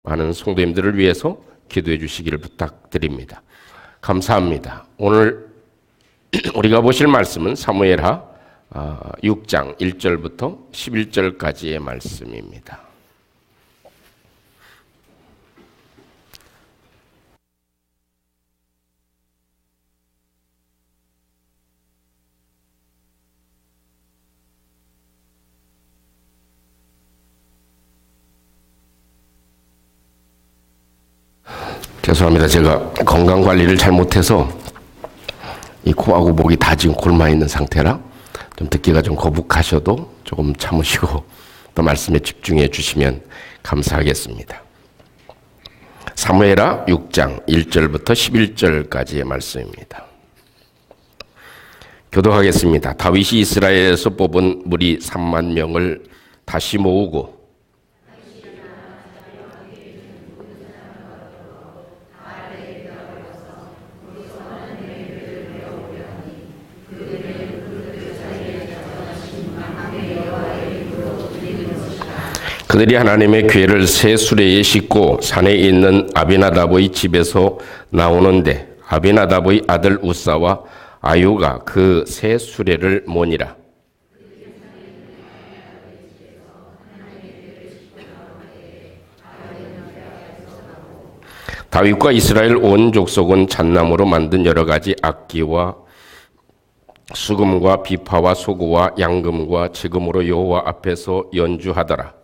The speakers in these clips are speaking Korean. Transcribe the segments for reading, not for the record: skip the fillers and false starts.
많은 성도님들을 위해서 기도해 주시기를 부탁드립니다. 감사합니다. 오늘 우리가 보실 말씀은 사무엘하 6장 1절부터 11절까지의 말씀입니다. 죄송합니다. 제가 건강관리를 잘못해서 이 코하고 목이 다 지금 골마 있는 상태라 좀 듣기가 좀 거북하셔도 조금 참으시고 또 말씀에 집중해 주시면 감사하겠습니다. 사무엘하 6장 1절부터 11절까지의 말씀입니다. 교독하겠습니다. 다윗이 이스라엘에서 뽑은 무리 3만 명을 다시 모으고 그들이 하나님의 궤를 새 수레에 싣고 산에 있는 아비나답의 집에서 나오는데 아비나답의 아들 우사와 아유가 그 새 수레를 모니라. 다윗과 이스라엘 온 족속은 잣나무로 만든 여러 가지 악기와 수금과 비파와 소구와 양금과 지금으로 여호와 앞에서 연주하더라.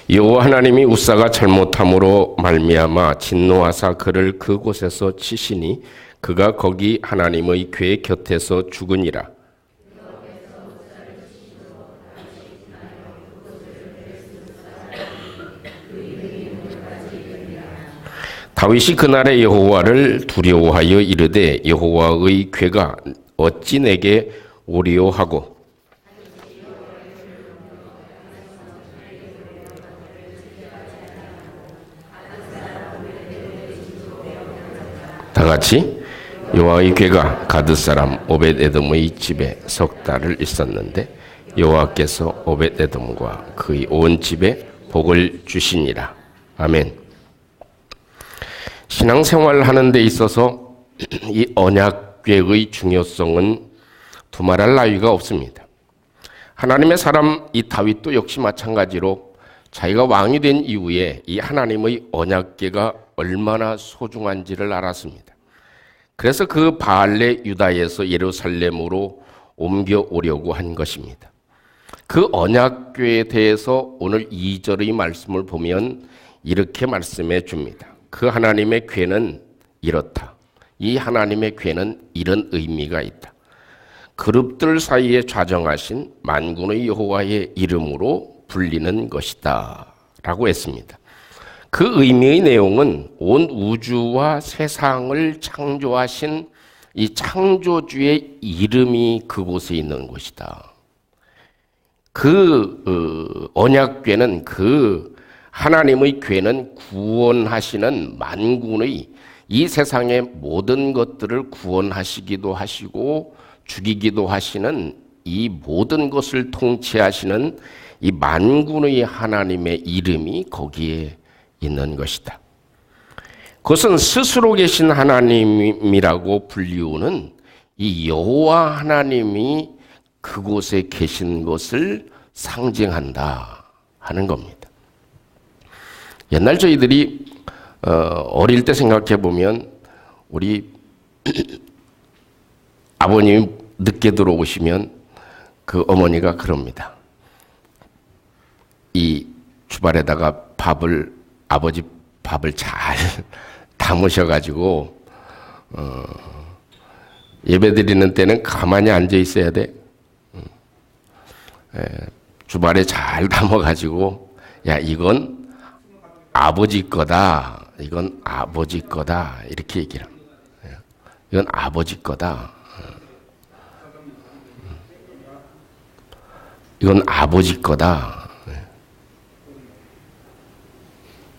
여호와 하나님이 우사가 잘못함으로 말미암아 진노하사 그를 그곳에서 치시니 그가 거기 하나님의 궤 곁에서 죽으니라. 다윗이 그날에 여호와를 두려워하여 이르되 여호와의 궤가 어찌 내게 오리오 하고 다 같이 여호와의 궤가 가드 사람 오벳에돔의 집에 석 달을 있었는데 여호와께서 오벳에돔과 그의 온 집에 복을 주시니라. 아멘. 신앙생활 하는 데 있어서 이 언약궤의 중요성은 두말할 나위가 없습니다. 하나님의 사람 이 다윗도 역시 마찬가지로 자기가 왕이 된 이후에 이 하나님의 언약궤가 얼마나 소중한지를 알았습니다. 그래서 그 바알레 유다에서 예루살렘으로 옮겨오려고 한 것입니다. 그 언약궤에 대해서 오늘 2절의 말씀을 보면 이렇게 말씀해 줍니다. 그 하나님의 궤는 이렇다. 이 하나님의 궤는 이런 의미가 있다. 그룹들 사이에 좌정하신 만군의 여호와의 이름으로 불리는 것이다 라고 했습니다. 그 의미의 내용은 온 우주와 세상을 창조하신 이 창조주의 이름이 그곳에 있는 곳이다. 그 언약궤는 그 하나님의 궤는 구원하시는 만군의 이 세상의 모든 것들을 구원하시기도 하시고 죽이기도 하시는 이 모든 것을 통치하시는 이 만군의 하나님의 이름이 거기에 있는 것이다. 그것은 스스로 계신 하나님이라고 불리우는 이 여호와 하나님이 그곳에 계신 것을 상징한다 하는 겁니다. 옛날 저희들이 어릴 때 생각해 보면 우리 아버님이 늦게 들어오시면 그 어머니가 그럽니다. 이 주발에다가 아버지 밥을 잘 담으셔가지고 예배 드리는 때는 가만히 앉아 있어야 돼. 주발에 잘 담아가지고 야 이건 아버지 거다. 이건 아버지 거다. 이렇게 얘기를 합니다. 이건 아버지 거다. 이건 아버지 거다.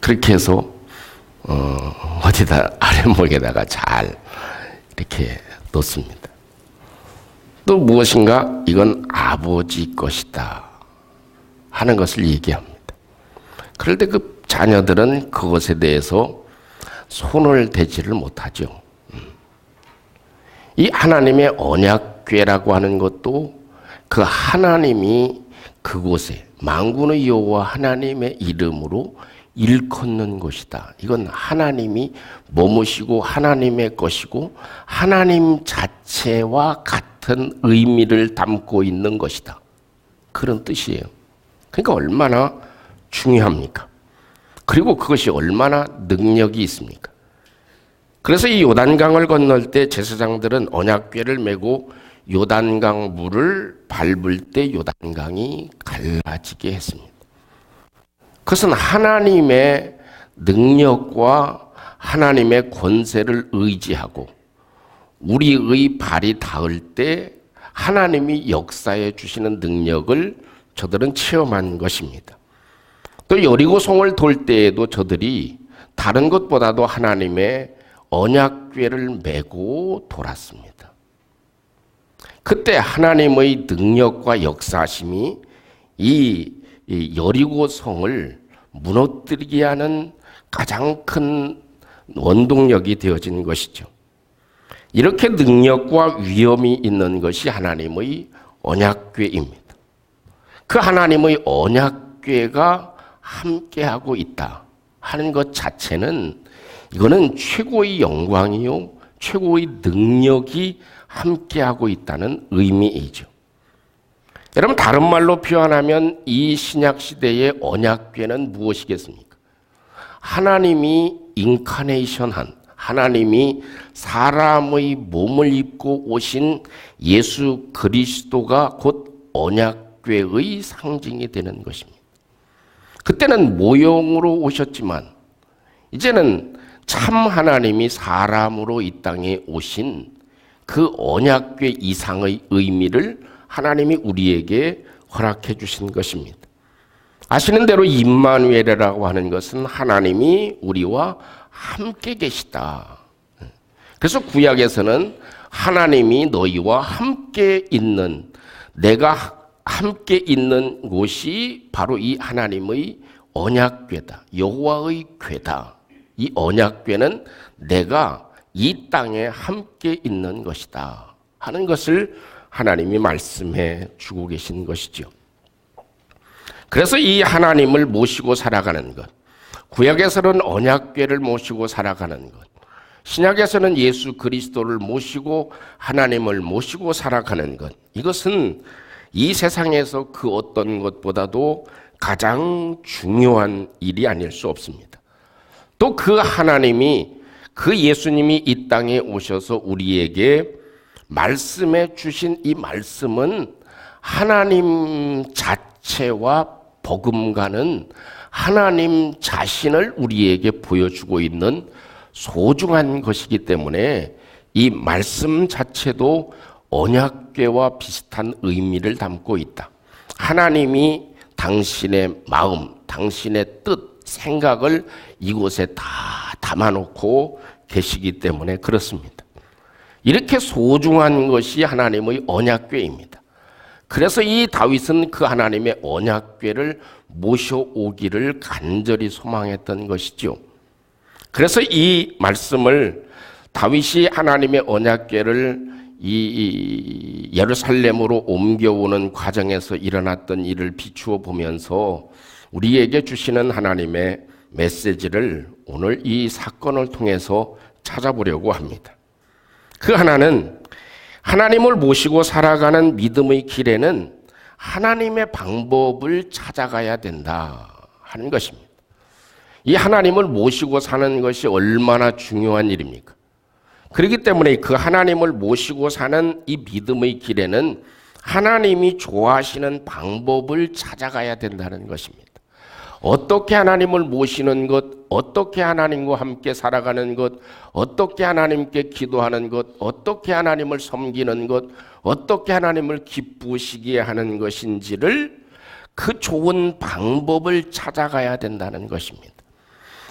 그렇게 해서 어디다 아랫목에다가 잘 이렇게 놓습니다. 또 무엇인가 이건 아버지 것이다 하는 것을 얘기합니다. 그럴 때 그 자녀들은 그것에 대해서 손을 대지를 못하죠. 이 하나님의 언약궤라고 하는 것도 그 하나님이 그곳에 만군의 여호와 하나님의 이름으로 일컫는 곳이다. 이건 하나님이 머무시고 하나님의 것이고 하나님 자체와 같은 의미를 담고 있는 것이다. 그런 뜻이에요. 그러니까 얼마나 중요합니까? 그리고 그것이 얼마나 능력이 있습니까? 그래서 이 요단강을 건널 때 제사장들은 언약궤를 메고 요단강 물을 밟을 때 요단강이 갈라지게 했습니다. 그것은 하나님의 능력과 하나님의 권세를 의지하고 우리의 발이 닿을 때 하나님이 역사해 주시는 능력을 저들은 체험한 것입니다. 또 여리고성을 돌 때에도 저들이 다른 것보다도 하나님의 언약궤를 메고 돌았습니다. 그때 하나님의 능력과 역사심이 이 여리고성을 무너뜨리게 하는 가장 큰 원동력이 되어진 것이죠. 이렇게 능력과 위엄이 있는 것이 하나님의 언약궤입니다. 그 하나님의 언약궤가 함께하고 있다 하는 것 자체는 이거는 최고의 영광이요 최고의 능력이 함께하고 있다는 의미이죠. 여러분 다른 말로 표현하면 이 신약시대의 언약궤는 무엇이겠습니까? 하나님이 인카네이션한 하나님이 사람의 몸을 입고 오신 예수 그리스도가 곧 언약궤의 상징이 되는 것입니다. 그때는 모형으로 오셨지만 이제는 참 하나님이 사람으로 이 땅에 오신 그 언약궤 이상의 의미를 하나님이 우리에게 허락해 주신 것입니다. 아시는 대로 임마누엘이라고 하는 것은 하나님이 우리와 함께 계시다. 그래서 구약에서는 하나님이 너희와 함께 있는 내가 함께 있는 곳이 바로 이 하나님의 언약궤다. 여호와의 궤다. 이 언약궤는 내가 이 땅에 함께 있는 것이다 하는 것을 하나님이 말씀해 주고 계신 것이죠. 그래서 이 하나님을 모시고 살아가는 것, 구약에서는 언약궤를 모시고 살아가는 것, 신약에서는 예수 그리스도를 모시고 하나님을 모시고 살아가는 것, 이것은 이 세상에서 그 어떤 것보다도 가장 중요한 일이 아닐 수 없습니다. 또 그 하나님이 그 예수님이 이 땅에 오셔서 우리에게 말씀해 주신 이 말씀은 하나님 자체와 버금가는 하나님 자신을 우리에게 보여주고 있는 소중한 것이기 때문에 이 말씀 자체도 언약궤와 비슷한 의미를 담고 있다. 하나님이 당신의 마음, 당신의 뜻, 생각을 이곳에 다 담아놓고 계시기 때문에 그렇습니다. 이렇게 소중한 것이 하나님의 언약궤입니다. 그래서 이 다윗은 그 하나님의 언약궤를 모셔오기를 간절히 소망했던 것이죠. 그래서 이 말씀을 다윗이 하나님의 언약궤를 이 예루살렘으로 옮겨오는 과정에서 일어났던 일을 비추어 보면서 우리에게 주시는 하나님의 메시지를 오늘 이 사건을 통해서 찾아보려고 합니다. 그 하나는 하나님을 모시고 살아가는 믿음의 길에는 하나님의 방법을 찾아가야 된다 하는 것입니다. 이 하나님을 모시고 사는 것이 얼마나 중요한 일입니까? 그렇기 때문에 그 하나님을 모시고 사는 이 믿음의 길에는 하나님이 좋아하시는 방법을 찾아가야 된다는 것입니다. 어떻게 하나님을 모시는 것, 어떻게 하나님과 함께 살아가는 것, 어떻게 하나님께 기도하는 것, 어떻게 하나님을 섬기는 것, 어떻게 하나님을 기쁘시게 하는 것인지를 그 좋은 방법을 찾아가야 된다는 것입니다.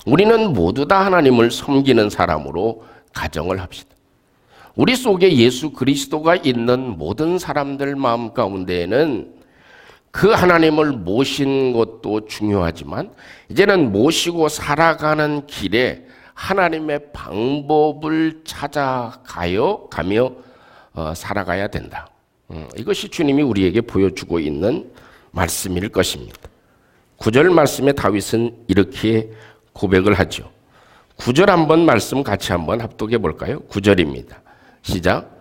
우리는 모두 다 하나님을 섬기는 사람으로 가정을 합시다. 우리 속에 예수 그리스도가 있는 모든 사람들 마음 가운데에는 그 하나님을 모신 것도 중요하지만 이제는 모시고 살아가는 길에 하나님의 방법을 찾아가며 살아가야 된다. 이것이 주님이 우리에게 보여주고 있는 말씀일 것입니다. 9절 말씀에 다윗은 이렇게 고백을 하죠. 9절 한번 말씀 같이 한번 합독해 볼까요? 9절입니다. 시작.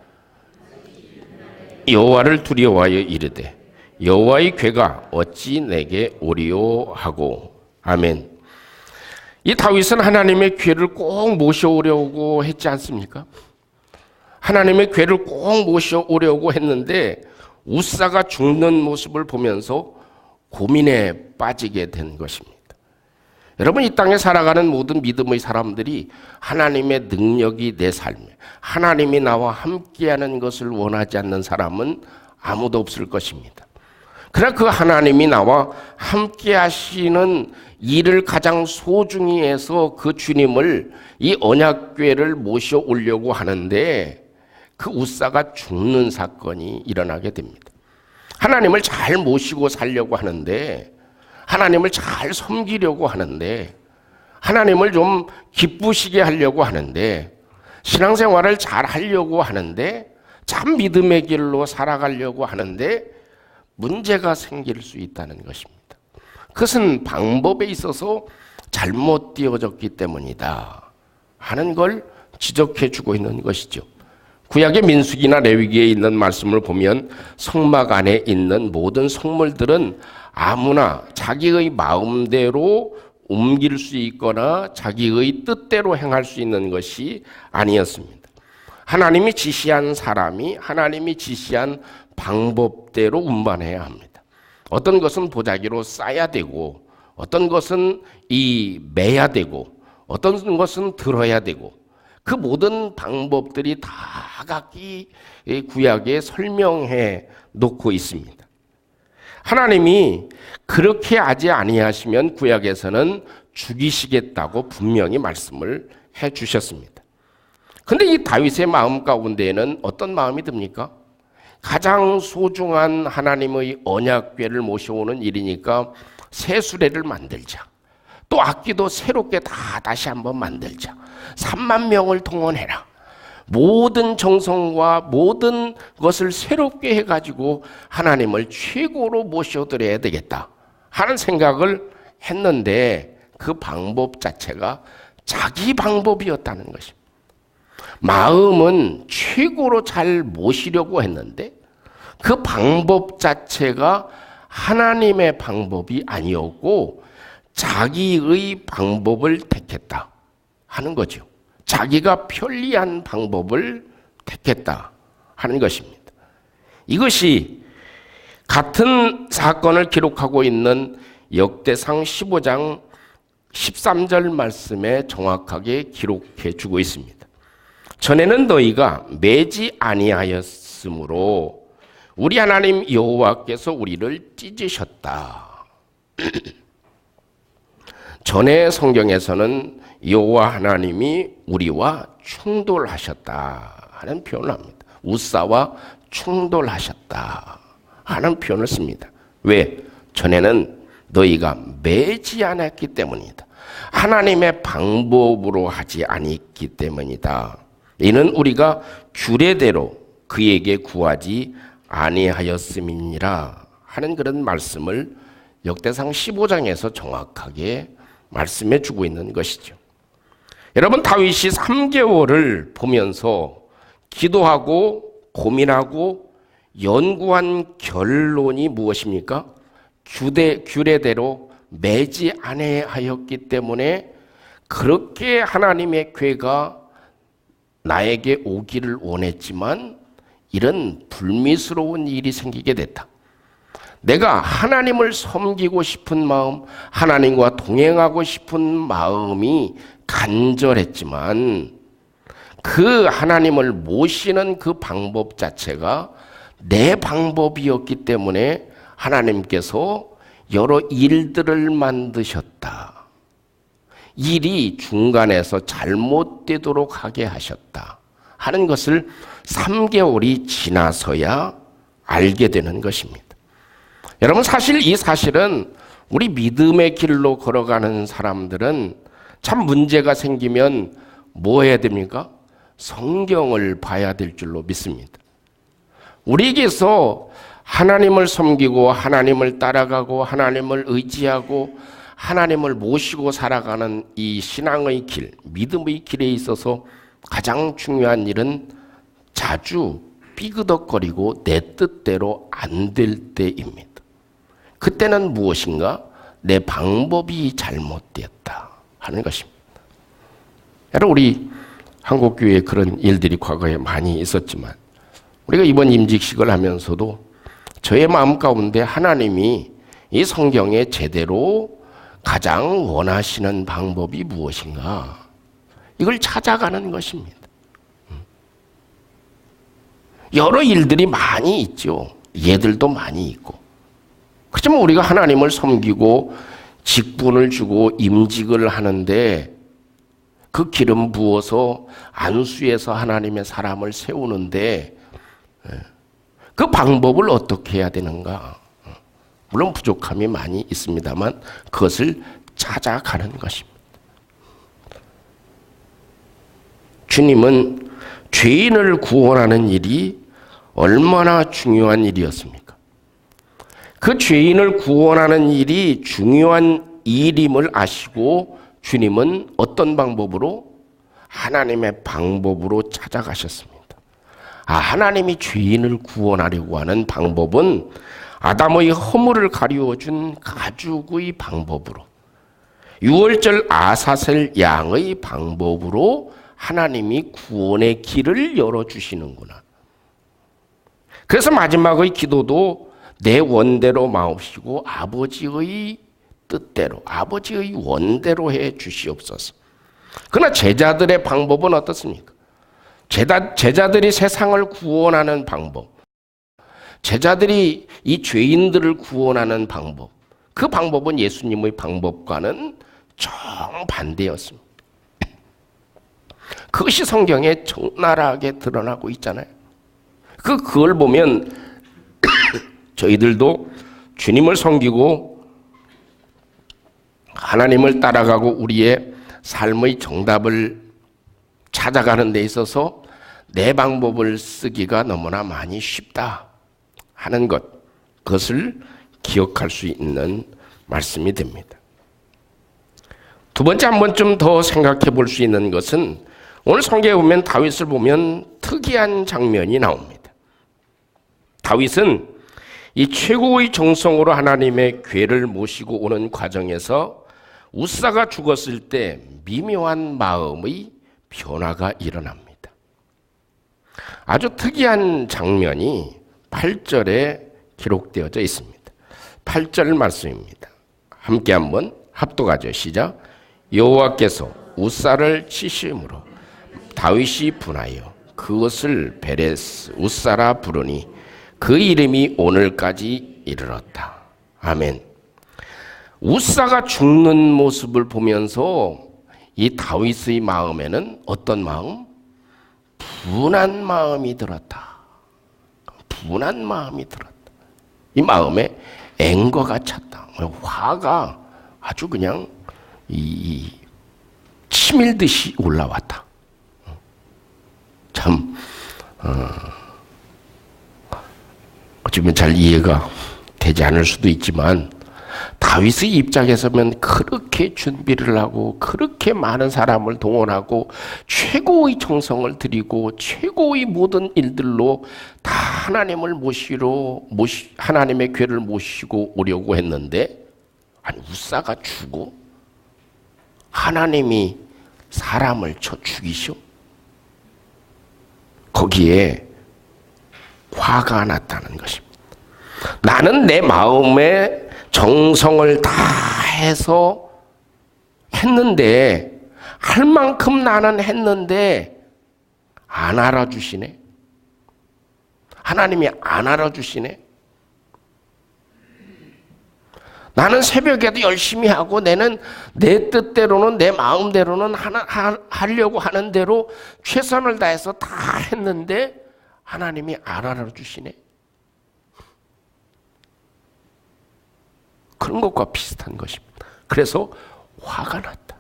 여호와를 두려워하여 이르되 여호와의 궤가 어찌 내게 오리요 하고. 아멘. 이 다윗은 하나님의 궤를 꼭 모셔오려고 했지 않습니까? 하나님의 궤를 꼭 모셔오려고 했는데 우사가 죽는 모습을 보면서 고민에 빠지게 된 것입니다. 여러분, 이 땅에 살아가는 모든 믿음의 사람들이 하나님의 능력이 내 삶에, 하나님이 나와 함께하는 것을 원하지 않는 사람은 아무도 없을 것입니다. 그러나 그 하나님이 나와 함께 하시는 일을 가장 소중히 해서 그 주님을, 이 언약궤를 모셔오려고 하는데 그 우사가 죽는 사건이 일어나게 됩니다. 하나님을 잘 모시고 살려고 하는데, 하나님을 잘 섬기려고 하는데, 하나님을 좀 기쁘시게 하려고 하는데, 신앙생활을 잘 하려고 하는데, 참 믿음의 길로 살아가려고 하는데 문제가 생길 수 있다는 것입니다. 그것은 방법에 있어서 잘못 띄워졌기 때문이다 하는 걸 지적해 주고 있는 것이죠. 구약의 민수기나 레위기에 있는 말씀을 보면 성막 안에 있는 모든 성물들은 아무나 자기의 마음대로 옮길 수 있거나 자기의 뜻대로 행할 수 있는 것이 아니었습니다. 하나님이 지시한 사람이 하나님이 지시한 방법대로 운반해야 합니다. 어떤 것은 보자기로 싸야 되고, 어떤 것은 매야 되고, 어떤 것은 들어야 되고, 그 모든 방법들이 다 각기 구약에 설명해 놓고 있습니다. 하나님이 그렇게 하지 아니하시면 구약에서는 죽이시겠다고 분명히 말씀을 해 주셨습니다. 근데 이 다윗의 마음 가운데에는 어떤 마음이 듭니까? 가장 소중한 하나님의 언약궤를 모셔오는 일이니까 새 수레를 만들자. 또 악기도 새롭게 다시 한번 만들자. 3만 명을 동원해라. 모든 정성과 모든 것을 새롭게 해가지고 하나님을 최고로 모셔드려야 되겠다 하는 생각을 했는데 그 방법 자체가 자기 방법이었다는 것입니다. 마음은 최고로 잘 모시려고 했는데 그 방법 자체가 하나님의 방법이 아니었고 자기의 방법을 택했다 하는 거죠. 자기가 편리한 방법을 택했다 하는 것입니다. 이것이 같은 사건을 기록하고 있는 역대상 15장 13절 말씀에 정확하게 기록해 주고 있습니다. 전에는 너희가 매지 아니하였으므로 우리 하나님 여호와께서 우리를 찢으셨다. 전에 성경에서는 여호와 하나님이 우리와 충돌하셨다 하는 표현을 합니다. 우사와 충돌하셨다 하는 표현을 씁니다. 왜? 전에는 너희가 매지 않았기 때문이다. 하나님의 방법으로 하지 않았기 때문이다. 이는 우리가 규례대로 그에게 구하지 아니하였음이니라 하는 그런 말씀을 역대상 15장에서 정확하게 말씀해 주고 있는 것이죠. 여러분, 다윗이 3개월을 보면서 기도하고 고민하고 연구한 결론이 무엇입니까? 규례대로 매지 아니하였기 때문에 그렇게 하나님의 궤가 나에게 오기를 원했지만 이런 불미스러운 일이 생기게 됐다. 내가 하나님을 섬기고 싶은 마음, 하나님과 동행하고 싶은 마음이 간절했지만 그 하나님을 모시는 그 방법 자체가 내 방법이었기 때문에 하나님께서 여러 일들을 만드셨다. 일이 중간에서 잘못되도록 하게 하셨다 하는 것을 3개월이 지나서야 알게 되는 것입니다. 여러분, 사실 이 사실은 우리 믿음의 길로 걸어가는 사람들은 참 문제가 생기면 뭐 해야 됩니까? 성경을 봐야 될 줄로 믿습니다. 우리에게서 하나님을 섬기고 하나님을 따라가고 하나님을 의지하고 하나님을 모시고 살아가는 이 신앙의 길, 믿음의 길에 있어서 가장 중요한 일은 자주 삐그덕거리고 내 뜻대로 안 될 때입니다. 그때는 무엇인가? 내 방법이 잘못되었다 하는 것입니다. 여러분, 우리 한국교회에 그런 일들이 과거에 많이 있었지만 우리가 이번 임직식을 하면서도 저의 마음 가운데 하나님이 이 성경에 제대로 가장 원하시는 방법이 무엇인가? 이걸 찾아가는 것입니다. 여러 일들이 많이 있죠. 예들도 많이 있고. 그렇지만 우리가 하나님을 섬기고 직분을 주고 임직을 하는데 그 기름 부어서 안수해서 하나님의 사람을 세우는데 그 방법을 어떻게 해야 되는가? 물론 부족함이 많이 있습니다만 그것을 찾아가는 것입니다. 주님은 죄인을 구원하는 일이 얼마나 중요한 일이었습니까? 그 죄인을 구원하는 일이 중요한 일임을 아시고 주님은 어떤 방법으로? 하나님의 방법으로 찾아가셨습니다. 하나님이 죄인을 구원하려고 하는 방법은 아담의 허물을 가리워준 가죽의 방법으로, 유월절 아사셀 양의 방법으로 하나님이 구원의 길을 열어주시는구나. 그래서 마지막의 기도도 내 원대로 마옵시고 아버지의 뜻대로, 아버지의 원대로 해 주시옵소서. 그러나 제자들의 방법은 어떻습니까? 제자들이 세상을 구원하는 방법, 제자들이 이 죄인들을 구원하는 방법, 그 방법은 예수님의 방법과는 정반대였습니다. 그것이 성경에 적나라하게 드러나고 있잖아요. 그걸 보면 저희들도 주님을 섬기고 하나님을 따라가고 우리의 삶의 정답을 찾아가는 데 있어서 내 방법을 쓰기가 너무나 많이 쉽다 하는 것, 그것을 기억할 수 있는 말씀이 됩니다. 두 번째, 한 번쯤 더 생각해 볼 수 있는 것은 오늘 성경에 보면 다윗을 보면 특이한 장면이 나옵니다. 다윗은 이 최고의 정성으로 하나님의 궤를 모시고 오는 과정에서 우사가 죽었을 때 미묘한 마음의 변화가 일어납니다. 아주 특이한 장면이 8절에 기록되어져 있습니다. 8절 말씀입니다. 함께 한번 합독하죠. 시작. 여호와께서 우사를 치심으로 다윗이 분하여 그것을 베레스 우사라 부르니 그 이름이 오늘까지 이르렀다. 아멘. 우사가 죽는 모습을 보면서 이 다윗의 마음에는 어떤 마음? 분한 마음이 들었다. 분한 마음이 들었다. 이 마음에 앵거가 찼다. 화가 아주 그냥 치밀듯이 올라왔다. 참 어쩌면 잘 이해가 되지 않을 수도 있지만 다윗의 입장에서는 그렇게 준비를 하고 그렇게 많은 사람을 동원하고 최고의 정성을 들이고 최고의 모든 일들로 다 하나님을 하나님의 궤를 모시고 오려고 했는데, 아니 우사가 죽고 하나님이 사람을 쳐 죽이시오. 거기에 화가 났다는 것입니다. 나는 내 마음에 정성을 다 해서 했는데, 할 만큼 나는 했는데 안 알아주시네. 하나님이 안 알아주시네. 나는 새벽에도 열심히 하고 나는 내 뜻대로는 내 마음대로는 하려고 하는 대로 최선을 다해서 다 했는데 하나님이 안 알아주시네. 그런 것과 비슷한 것입니다. 그래서 화가 났다.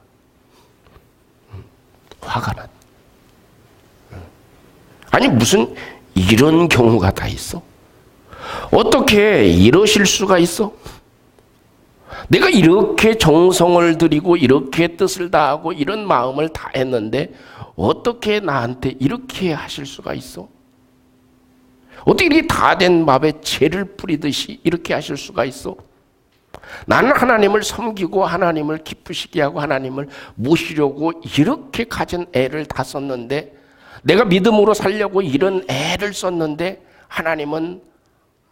화가 났다. 아니 무슨 이런 경우가 다 있어? 어떻게 이러실 수가 있어? 내가 이렇게 정성을 들이고 이렇게 뜻을 다하고 이런 마음을 다했는데 어떻게 나한테 이렇게 하실 수가 있어? 어떻게 이렇게 다 된 밥에 재를 뿌리듯이 이렇게 하실 수가 있어? 나는 하나님을 섬기고 하나님을 기쁘시게 하고 하나님을 모시려고 이렇게 가진 애를 다 썼는데 내가 믿음으로 살려고 이런 애를 썼는데 하나님은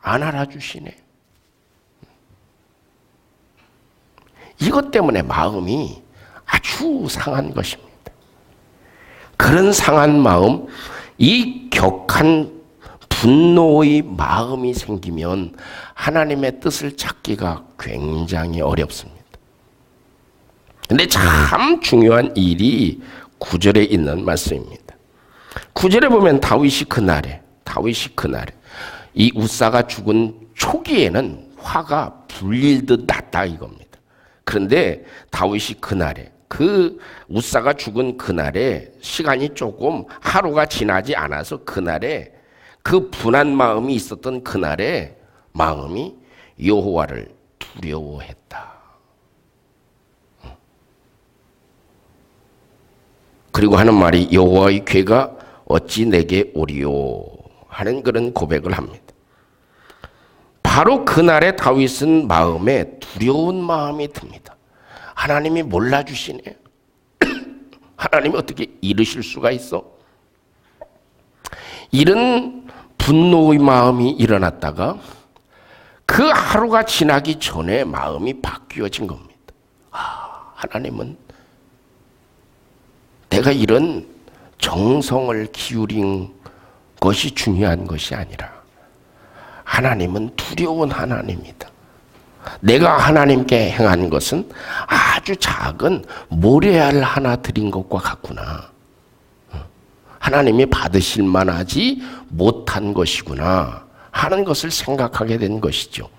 안 알아주시네. 이것 때문에 마음이 아주 상한 것입니다. 그런 상한 마음, 이 격한 분노의 마음이 생기면 하나님의 뜻을 찾기가 굉장히 어렵습니다. 근데 참 중요한 일이 9절에 있는 말씀입니다. 9절에 보면 다윗이 그날에 이 우사가 죽은 초기에는 화가 불릴듯 났다 이겁니다. 그런데 다윗이 그날에 그 우사가 죽은 그날에 시간이 조금 하루가 지나지 않아서 그날에 그 분한 마음이 있었던 그날에 마음이 여호와를 두려워했다. 그리고 하는 말이 여호와의 괴가 어찌 내게 오리요 하는 그런 고백을 합니다. 바로 그날에 다윗은 마음에 두려운 마음이 듭니다. 하나님이 몰라주시네. 하나님이 어떻게 이러실 수가 있어? 이런 분노의 마음이 일어났다가 그 하루가 지나기 전에 마음이 바뀌어진 겁니다. 하나님은 내가 이런 정성을 기울인 것이 중요한 것이 아니라 하나님은 두려운 하나님이다. 내가 하나님께 행한 것은 아주 작은 모래알 하나 드린 것과 같구나. 하나님이 받으실 만하지 못한 것이구나 하는 것을 생각하게 된 것이죠.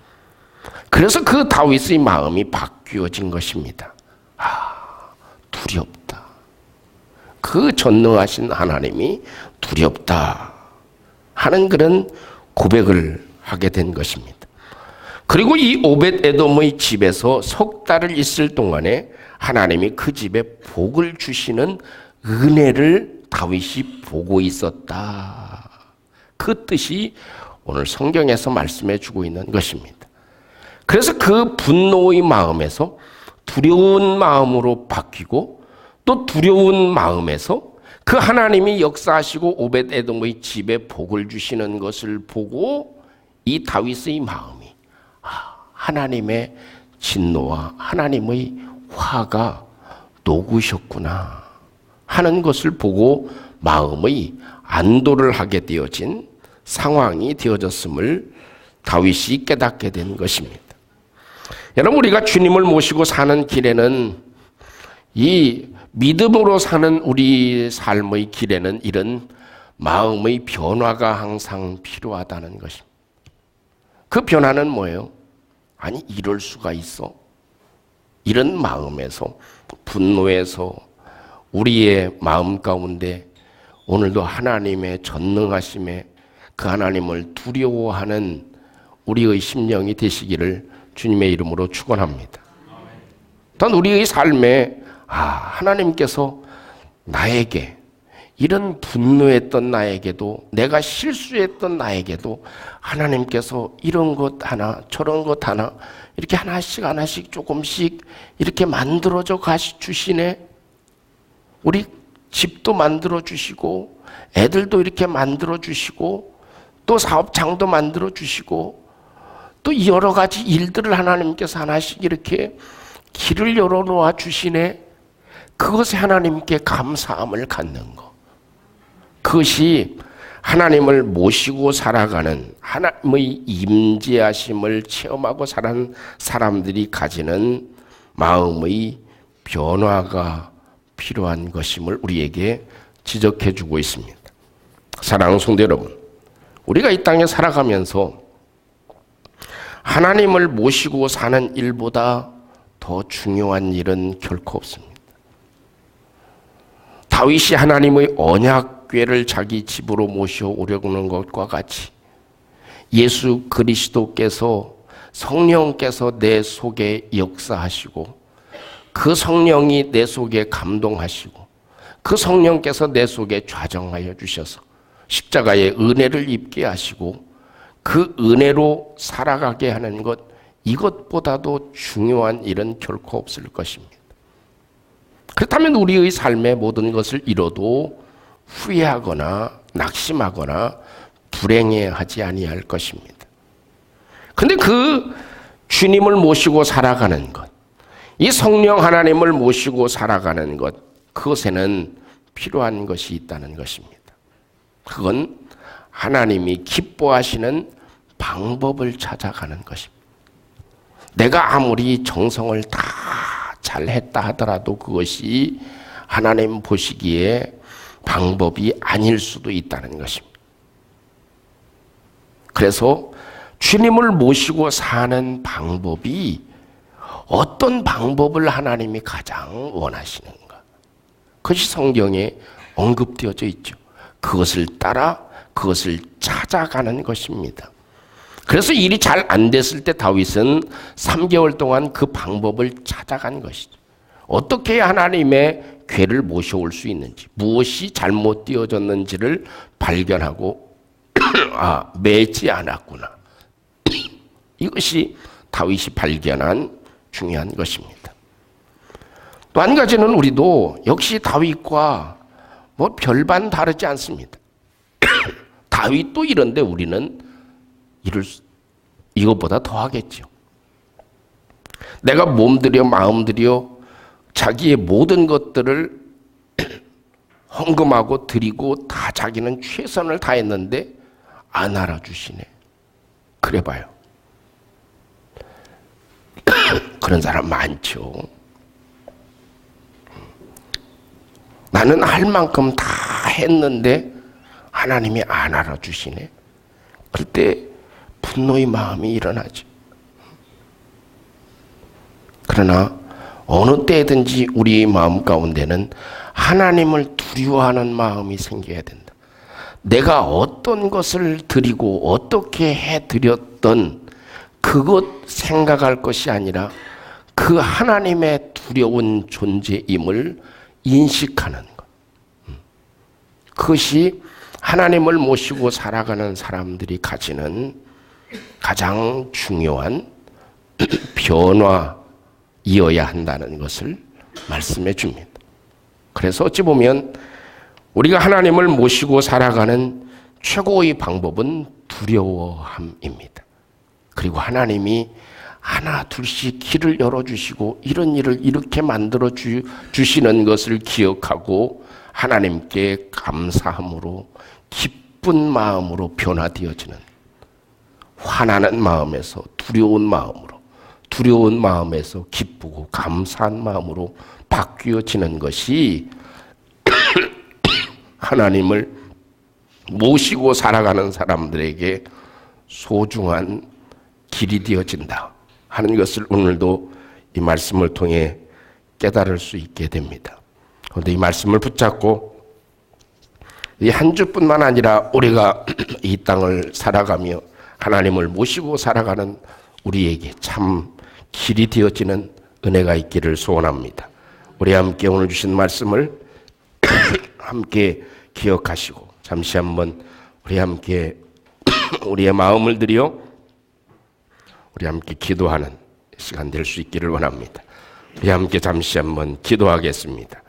그래서 그 다윗의 마음이 바뀌어진 것입니다. 두렵다. 그 전능하신 하나님이 두렵다 하는 그런 고백을 하게 된 것입니다. 그리고 이 오벳 에돔의 집에서 석 달을 있을 동안에 하나님이 그 집에 복을 주시는 은혜를 다윗이 보고 있었다. 그 뜻이 오늘 성경에서 말씀해 주고 있는 것입니다. 그래서 그 분노의 마음에서 두려운 마음으로 바뀌고 또 두려운 마음에서 그 하나님이 역사하시고 오벳 에돔의 집에 복을 주시는 것을 보고 이 다윗의 마음이 하나님의 진노와 하나님의 화가 녹으셨구나 하는 것을 보고 마음의 안도를 하게 되어진 상황이 되어졌음을 다윗이 깨닫게 된 것입니다. 여러분, 우리가 주님을 모시고 사는 길에는, 이 믿음으로 사는 우리 삶의 길에는 이런 마음의 변화가 항상 필요하다는 것입니다. 그 변화는 뭐예요? 아니, 이럴 수가 있어. 이런 마음에서, 분노에서 우리의 마음 가운데 오늘도 하나님의 전능하심에 그 하나님을 두려워하는 우리의 심령이 되시기를 주님의 이름으로 축원합니다. 또한 우리의 삶에 하나님께서 나에게, 이런 분노했던 나에게도, 내가 실수했던 나에게도 하나님께서 이런 것 하나 저런 것 하나 이렇게 하나씩 조금씩 이렇게 만들어져 주시네. 우리 집도 만들어 주시고 애들도 이렇게 만들어 주시고 또 사업장도 만들어 주시고 또 여러 가지 일들을 하나님께서 하나씩 이렇게 길을 열어놓아 주시네. 그것에 하나님께 감사함을 갖는 것, 그것이 하나님을 모시고 살아가는 하나님의 임재하심을 체험하고 살아가는 사람들이 가지는 마음의 변화가 필요한 것임을 우리에게 지적해 주고 있습니다. 사랑하는 성도 여러분, 우리가 이 땅에 살아가면서 하나님을 모시고 사는 일보다 더 중요한 일은 결코 없습니다. 다윗이 하나님의 언약궤를 자기 집으로 모셔오려는 것과 같이 예수 그리스도께서 성령께서 내 속에 역사하시고 그 성령이 내 속에 감동하시고 그 성령께서 내 속에 좌정하여 주셔서 십자가의 은혜를 입게 하시고 그 은혜로 살아가게 하는 것, 이것보다도 중요한 일은 결코 없을 것입니다. 그렇다면 우리의 삶의 모든 것을 이뤄도 후회하거나 낙심하거나 불행해하지 아니할 것입니다. 근데 그 주님을 모시고 살아가는 것, 이 성령 하나님을 모시고 살아가는 것, 그것에는 필요한 것이 있다는 것입니다. 그건 하나님이 기뻐하시는 방법을 찾아가는 것입니다. 내가 아무리 정성을 다 잘했다 하더라도 그것이 하나님 보시기에 방법이 아닐 수도 있다는 것입니다. 그래서 주님을 모시고 사는 방법이 어떤 방법을 하나님이 가장 원하시는가? 그것이 성경에 언급되어져 있죠. 그것을 따라 그것을 찾아가는 것입니다. 그래서 일이 잘 안 됐을 때 다윗은 3개월 동안 그 방법을 찾아간 것이죠. 어떻게 하나님의 궤를 모셔올 수 있는지, 무엇이 잘못되어졌는지를 발견하고 매지 않았구나. 이것이 다윗이 발견한 중요한 것입니다. 또 한 가지는 우리도 역시 다윗과 별반 다르지 않습니다. 다윗도 이런데 우리는 이것보다 더 하겠죠. 내가 몸들여 마음들여 자기의 모든 것들을 헌금하고 드리고 다 자기는 최선을 다했는데 안 알아주시네. 그래 봐요. 그런 사람 많죠. 나는 할 만큼 다 했는데 하나님이 안 알아주시네. 그때 분노의 마음이 일어나죠. 그러나 어느 때든지 우리의 마음 가운데는 하나님을 두려워하는 마음이 생겨야 된다. 내가 어떤 것을 드리고 어떻게 해드렸던 그것 생각할 것이 아니라 그 하나님의 두려운 존재임을 인식하는 것. 그것이 하나님을 모시고 살아가는 사람들이 가지는 가장 중요한 변화이어야 한다는 것을 말씀해 줍니다. 그래서 어찌 보면 우리가 하나님을 모시고 살아가는 최고의 방법은 두려워함입니다. 그리고 하나님이 하나 둘씩 길을 열어주시고 이런 일을 이렇게 만들어 주시는 것을 기억하고 하나님께 감사함으로 기쁜 마음으로 변화되어지는, 화나는 마음에서 두려운 마음으로, 두려운 마음에서 기쁘고 감사한 마음으로 바뀌어지는 것이 하나님을 모시고 살아가는 사람들에게 소중한 길이 되어진다 하는 것을 오늘도 이 말씀을 통해 깨달을 수 있게 됩니다. 그런데 이 말씀을 붙잡고 이 한 주뿐만 아니라 우리가 이 땅을 살아가며 하나님을 모시고 살아가는 우리에게 참 길이 되어지는 은혜가 있기를 소원합니다. 우리 함께 오늘 주신 말씀을 함께 기억하시고 잠시 한번 우리 함께 우리의 마음을 들여 우리 함께 기도하는 시간 될 수 있기를 원합니다. 우리 함께 잠시 한번 기도하겠습니다.